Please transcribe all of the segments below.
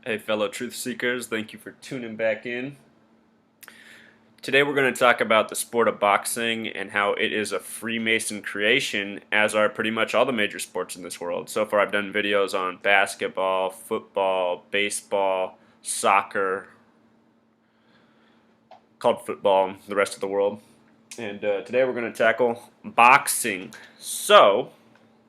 Hey, fellow truth seekers, thank you for tuning back in. Today, we're going to talk about the sport of boxing and how it is a Freemason creation, as are pretty much all the major sports in this world. So far, I've done videos on basketball, football, baseball, soccer, called football in the rest of the world. And today, we're going to tackle boxing. So,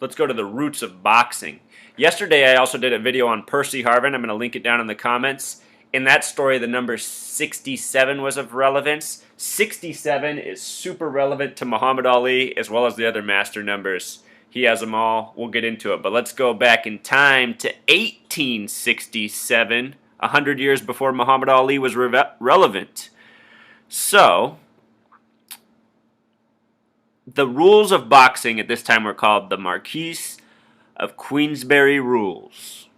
let's go to the roots of boxing. Yesterday, I also did a video on Percy Harvin. I'm going to link it down in the comments. In that story, the number 67 was of relevance. 67 is super relevant to Muhammad Ali as well as the other master numbers. He has them all. We'll get into it. But let's go back in time to 1867, 100 years before Muhammad Ali was relevant. So, the rules of boxing at this time were called the Marquis of Queensberry Rules.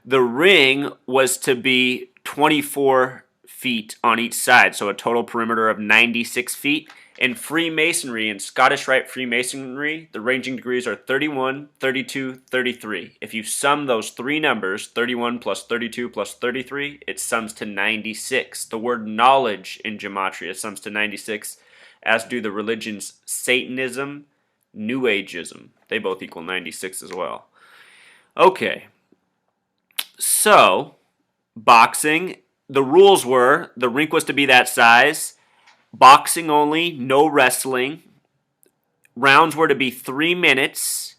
The ring was to be 24 feet on each side, so a total perimeter of 96 feet. In Freemasonry, in Scottish Rite Freemasonry, the ranging degrees are 31, 32, 33. If you sum those three numbers, 31 plus 32 plus 33, it sums to 96. The word knowledge in Gematria sums to 96, as do the religions Satanism, New Ageism. They both equal 96 as well. Okay. So, boxing, the rules were the rink was to be that size, boxing only, no wrestling. Rounds were to be 3 minutes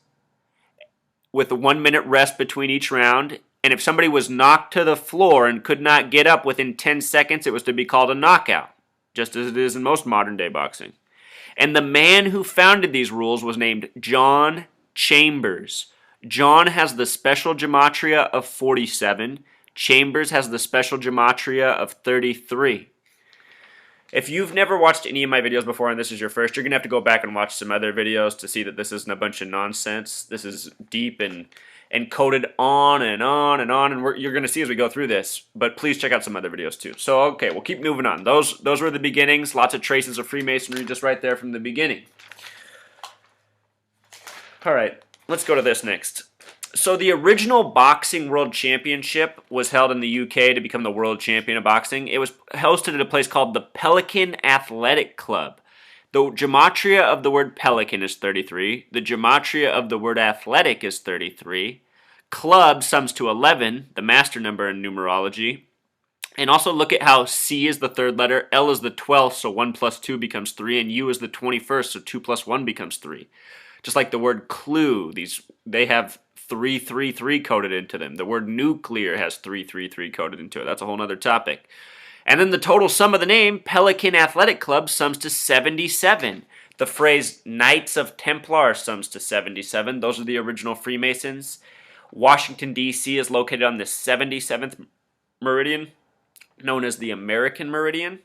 with a 1 minute rest between each round. And if somebody was knocked to the floor and could not get up within 10 seconds, it was to be called a knockout, just as it is in most modern day boxing. And the man who founded these rules was named John Chambers. John has the special gematria of 47. Chambers has the special gematria of 33. If you've never watched any of my videos before and this is your first, you're going to have to go back and watch some other videos to see that this isn't a bunch of nonsense. This is deep and coded on and on and on, and you're going to see as we go through this. But please check out some other videos too. So, okay, we'll keep moving on. Those were the beginnings. Lots of traces of Freemasonry just right there from the beginning. All right, let's go to this next. So the original Boxing World Championship was held in the UK to become the world champion of boxing. It was hosted at a place called the Pelican Athletic Club. The gematria of the word pelican is 33. The gematria of the word athletic is 33. Club sums to 11, the master number in numerology. And also look at how C is the third letter, L is the 12th, so 1 plus 2 becomes 3, and U is the 21st, so 2 plus 1 becomes 3. Just like the word clue, they have 333 coded into them. The word nuclear has 333 coded into it. That's a whole other topic. And then the total sum of the name, Pelican Athletic Club, sums to 77. The phrase Knights of Templar sums to 77. Those are the original Freemasons. Washington, D.C. is located on the 77th meridian, known as the American Meridian.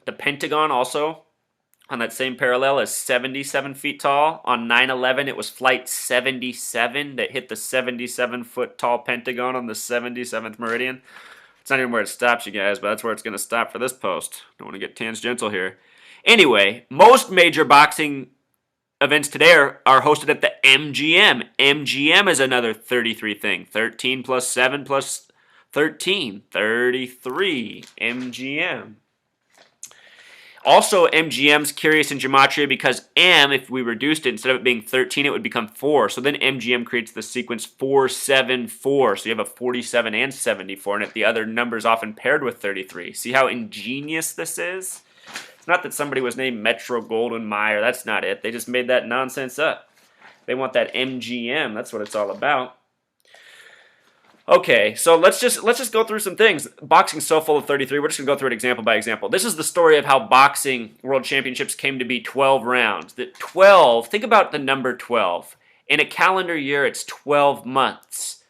The Pentagon also on that same parallel is 77 feet tall. On 9/11, it was Flight 77 that hit the 77-foot tall Pentagon on the 77th meridian. It's not even where it stops, you guys, but that's where it's going to stop for this post. Don't want to get tangential here. Anyway, most major boxing events today are hosted at the MGM. MGM is another 33 thing. 13 plus 7 plus 13. 33. MGM. Also, MGM's curious in gematria because M, if we reduced it, instead of it being 13, it would become 4. So then MGM creates the sequence 474. So you have a 47 and 74 in it. The other number is often paired with 33. See how ingenious this is? It's not that somebody was named Metro Goldwyn Mayer. That's not it. They just made that nonsense up. They want that MGM. That's what it's all about. Okay, so let's just go through some things. Boxing's so full of 33. We're just going to go through it example by example. This is the story of how boxing world championships came to be 12 rounds. That 12, think about the number 12. In a calendar year, it's 12 months.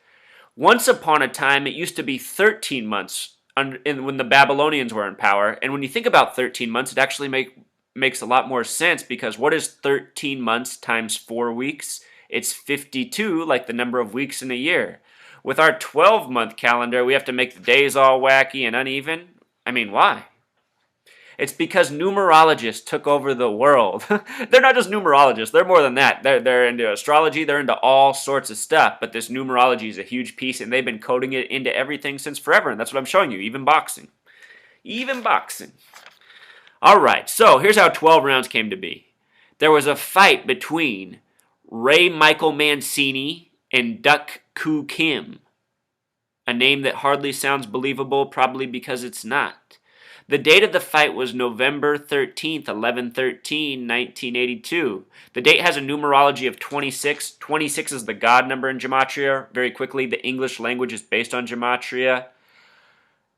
Once upon a time, it used to be 13 months when the Babylonians were in power. And when you think about 13 months, it actually makes a lot more sense because what is 13 months times 4 weeks? It's 52, like the number of weeks in a year. With our 12-month calendar, we have to make the days all wacky and uneven. I mean, why? It's because numerologists took over the world. They're not just numerologists. They're more than that. They're into astrology. They're into all sorts of stuff. But this numerology is a huge piece, and they've been coding it into everything since forever. And that's what I'm showing you, even boxing. Even boxing. All right, so here's how 12 rounds came to be. There was a fight between Ray Michael Mancini and Duck Koo Kim. A name that hardly sounds believable, probably because it's not. The date of the fight was November 13th, 11/13, 1982. The date has a numerology of 26. 26 is the God number in Gematria. Very quickly, the English language is based on Gematria.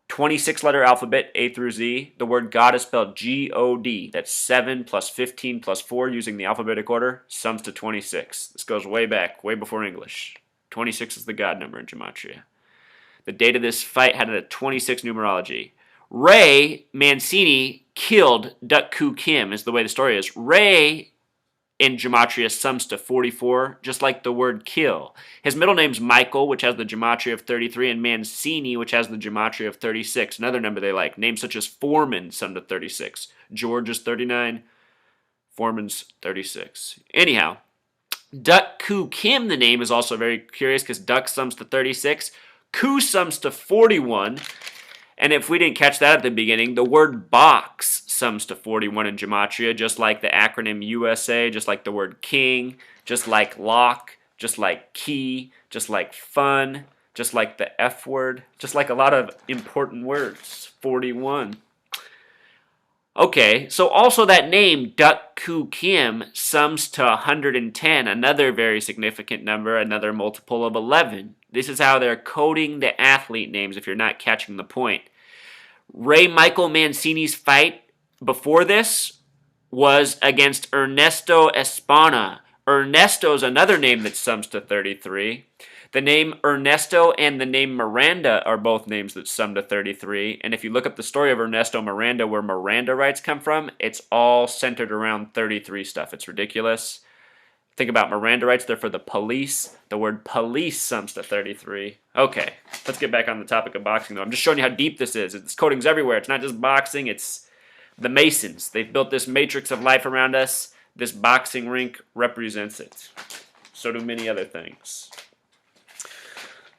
26-letter alphabet, A through Z. The word God is spelled G-O-D. That's 7 plus 15 plus 4 using the alphabetic order. Sums to 26. This goes way back, way before English. 26 is the God number in Gematria. The date of this fight had a 26 numerology. Ray Mancini killed Duck Koo Kim, is the way the story is. Ray in Gematria sums to 44, just like the word kill. His middle name's Michael, which has the Gematria of 33, and Mancini, which has the Gematria of 36. Another number they like. Names such as Foreman sum to 36. George is 39. Foreman's 36. Anyhow, Duck Koo Kim, the name, is also very curious because Duck sums to 36. Koo sums to 41. And if we didn't catch that at the beginning, the word box sums to 41 in Gematria, just like the acronym USA, just like the word king, just like lock, just like key, just like fun, just like the F word, just like a lot of important words. 41. Okay, so also that name, Duck Koo Kim, sums to 110, another very significant number, another multiple of 11. This is how they're coding the athlete names if you're not catching the point. Ray Michael Mancini's fight before this was against Ernesto Espana. Ernesto's another name that sums to 33. The name Ernesto and the name Miranda are both names that sum to 33. And if you look up the story of Ernesto Miranda, where Miranda rights come from, it's all centered around 33 stuff. It's ridiculous. Think about Miranda rights. They're for the police. The word police sums to 33. Okay, let's get back on the topic of boxing, though. I'm just showing you how deep this is. This coding's everywhere. It's not just boxing. It's the Masons. They've built this matrix of life around us. This boxing rink represents it. So do many other things.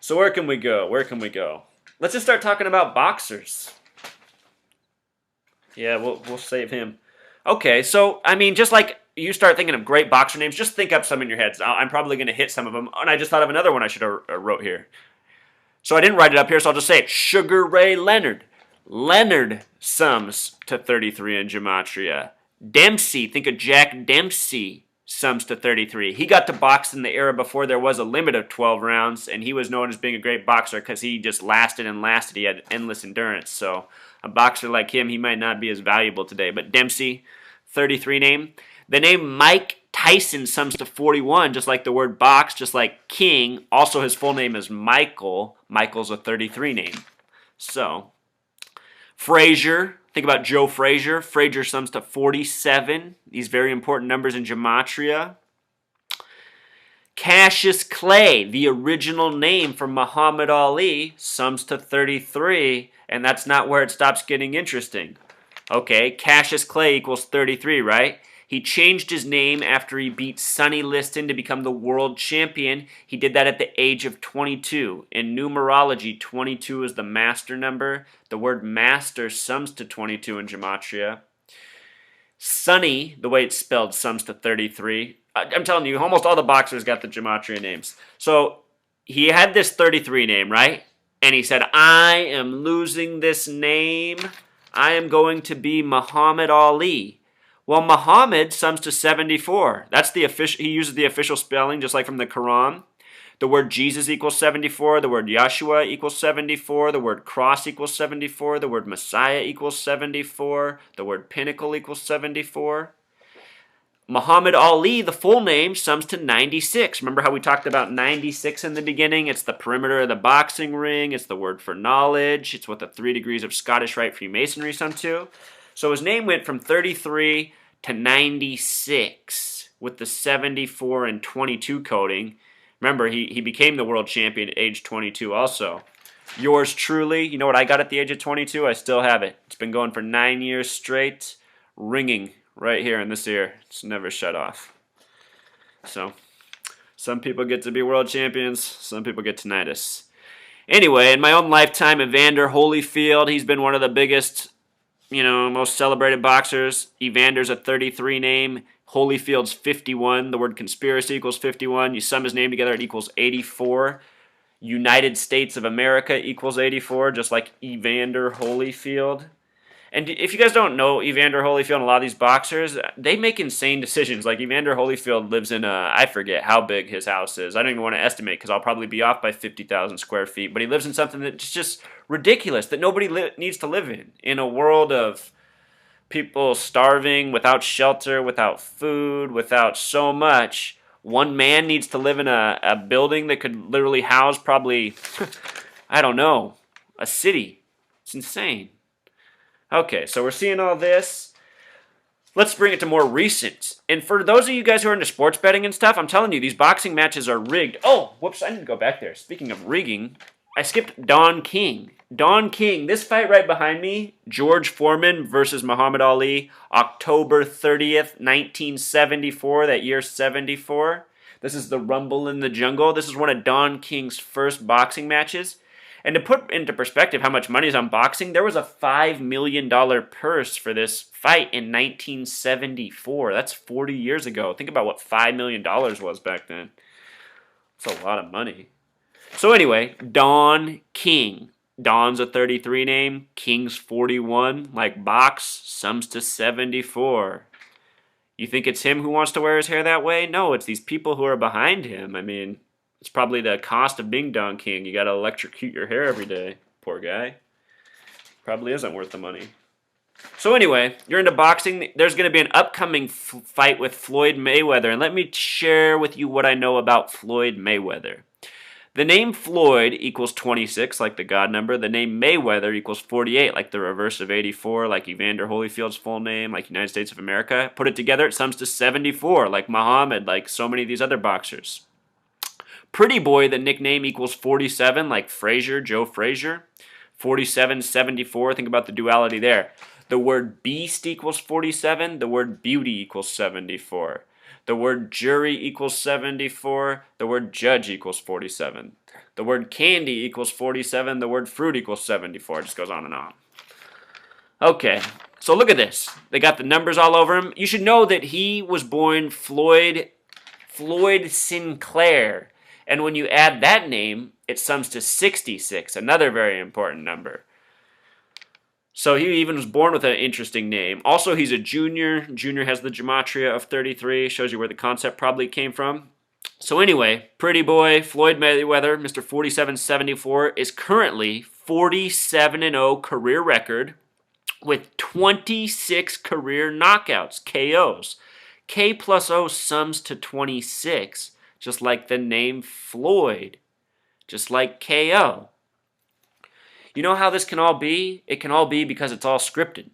So where can we go? Where can we go? Let's just start talking about boxers. Yeah, we'll save him. Okay, so, I mean, just like you start thinking of great boxer names, just think up some in your heads. I'm probably going to hit some of them, and I just thought of another one I should have wrote here. So I didn't write it up here, so I'll just say it. Sugar Ray Leonard. Leonard sums to 33 in Gematria. Dempsey, think of Jack Dempsey, sums to 33. He got to box in the era before there was a limit of 12 rounds, and he was known as being a great boxer because he just lasted and lasted. He had endless endurance. So a boxer like him, he might not be as valuable today. But Dempsey, 33 name. The name Mike Tyson sums to 41, just like the word box, just like King. Also, his full name is Michael. Michael's a 33 name. So, Frazier. Think about Joe Frazier. Frazier sums to 47. These very important numbers in Gematria. Cassius Clay, the original name for Muhammad Ali, sums to 33, and that's not where it stops getting interesting. Okay, Cassius Clay equals 33, right? He changed his name after he beat Sonny Liston to become the world champion. He did that at the age of 22. In numerology, 22 is the master number. The word master sums to 22 in Gematria. Sonny, the way it's spelled, sums to 33. I'm telling you, almost all the boxers got the Gematria names. So he had this 33 name, right? And he said, I am losing this name. I am going to be Muhammad Ali. Well, Muhammad sums to 74. That's the official. He uses the official spelling, just like from the Quran. The word Jesus equals 74. The word Yeshua equals 74. The word cross equals 74. The word Messiah equals 74. The word pinnacle equals 74. Muhammad Ali, the full name, sums to 96. Remember how we talked about 96 in the beginning? It's the perimeter of the boxing ring. It's the word for knowledge. It's what the 3 degrees of Scottish Rite Freemasonry sum to. So his name went from 33 to 96 with the 74 and 22 coding. Remember, he became the world champion at age 22 also. Yours truly. You know what I got at the age of 22? I still have it. It's been going for 9 years straight, ringing right here in this ear. It's never shut off. So, some people get to be world champions. Some people get tinnitus. Anyway, in my own lifetime, Evander Holyfield, he's been one of the biggest, most celebrated boxers. Evander's a 33 name. Holyfield's 51. The word conspiracy equals 51. You sum his name together, it equals 84. United States of America equals 84, just like Evander Holyfield. And if you guys don't know Evander Holyfield and a lot of these boxers, they make insane decisions. Like Evander Holyfield lives in I forget how big his house is. I don't even want to estimate because I'll probably be off by 50,000 square feet. But he lives in something that's just ridiculous that nobody needs to live in a world of people starving, without shelter, without food, without so much. One man needs to live in a building that could literally house probably, I don't know, a city. It's insane. Okay, so we're seeing all this. Let's bring it to more recent. And for those of you guys who are into sports betting and stuff, I'm telling you, these boxing matches are rigged. Oh, whoops, I need to go back there. Speaking of rigging, I skipped Don King. Don King, this fight right behind me, George Foreman versus Muhammad Ali, October 30th, 1974, that year 74. This is the Rumble in the Jungle. This is one of Don King's first boxing matches. And to put into perspective how much money is on boxing, there was a $5 million purse for this fight in 1974. That's 40 years ago. Think about what $5 million was back then. That's a lot of money. So anyway, Don King. Don's a 33 name. King's 41. Like box, sums to 74. You think it's him who wants to wear his hair that way? No, it's these people who are behind him. I mean, it's probably the cost of being Don King. You got to electrocute your hair every day. Poor guy. Probably isn't worth the money. So anyway, you're into boxing. There's going to be an upcoming fight with Floyd Mayweather. And let me share with you what I know about Floyd Mayweather. The name Floyd equals 26, like the God number. The name Mayweather equals 48, like the reverse of 84, like Evander Holyfield's full name, like United States of America. Put it together, it sums to 74, like Muhammad, like so many of these other boxers. Pretty Boy, the nickname equals 47, like Frazier, Joe Frazier. 47, 74, think about the duality there. The word beast equals 47, the word beauty equals 74. The word jury equals 74. The word judge equals 47. The word candy equals 47. The word fruit equals 74. It just goes on and on. Okay, so look at this. They got the numbers all over him. You should know that he was born Floyd Sinclair. And when you add that name, it sums to 66, another very important number. So he even was born with an interesting name. Also, he's a junior. Junior has the gematria of 33. Shows you where the concept probably came from. So anyway, Pretty Boy, Floyd Mayweather, Mr. 4774, is currently 47-0 career record with 26 career knockouts, KOs. K plus O sums to 26, just like the name Floyd, just like KO. You know how this can all be? It can all be because it's all scripted.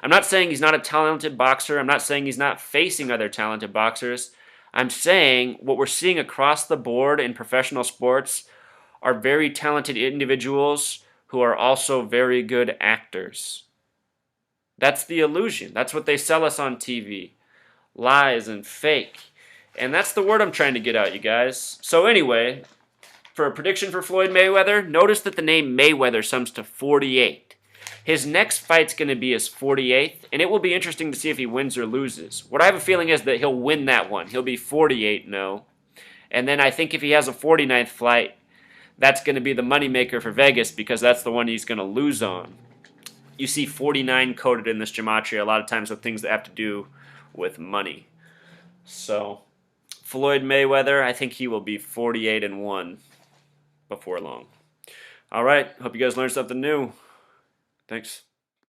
I'm not saying he's not a talented boxer. I'm not saying he's not facing other talented boxers. I'm saying what we're seeing across the board in professional sports are very talented individuals who are also very good actors. That's the illusion. That's what they sell us on TV. Lies and fake. And that's the word I'm trying to get out, you guys. So anyway, for a prediction for Floyd Mayweather, notice that the name Mayweather sums to 48. His next fight's going to be his 48th, and it will be interesting to see if he wins or loses. What I have a feeling is that he'll win that one. He'll be 48-0. And then I think if he has a 49th fight, that's going to be the moneymaker for Vegas because that's the one he's going to lose on. You see 49 coded in this gematria a lot of times with things that have to do with money. So, Floyd Mayweather, I think he will be 48-1 before long. All right, hope you guys learned something new. Thanks.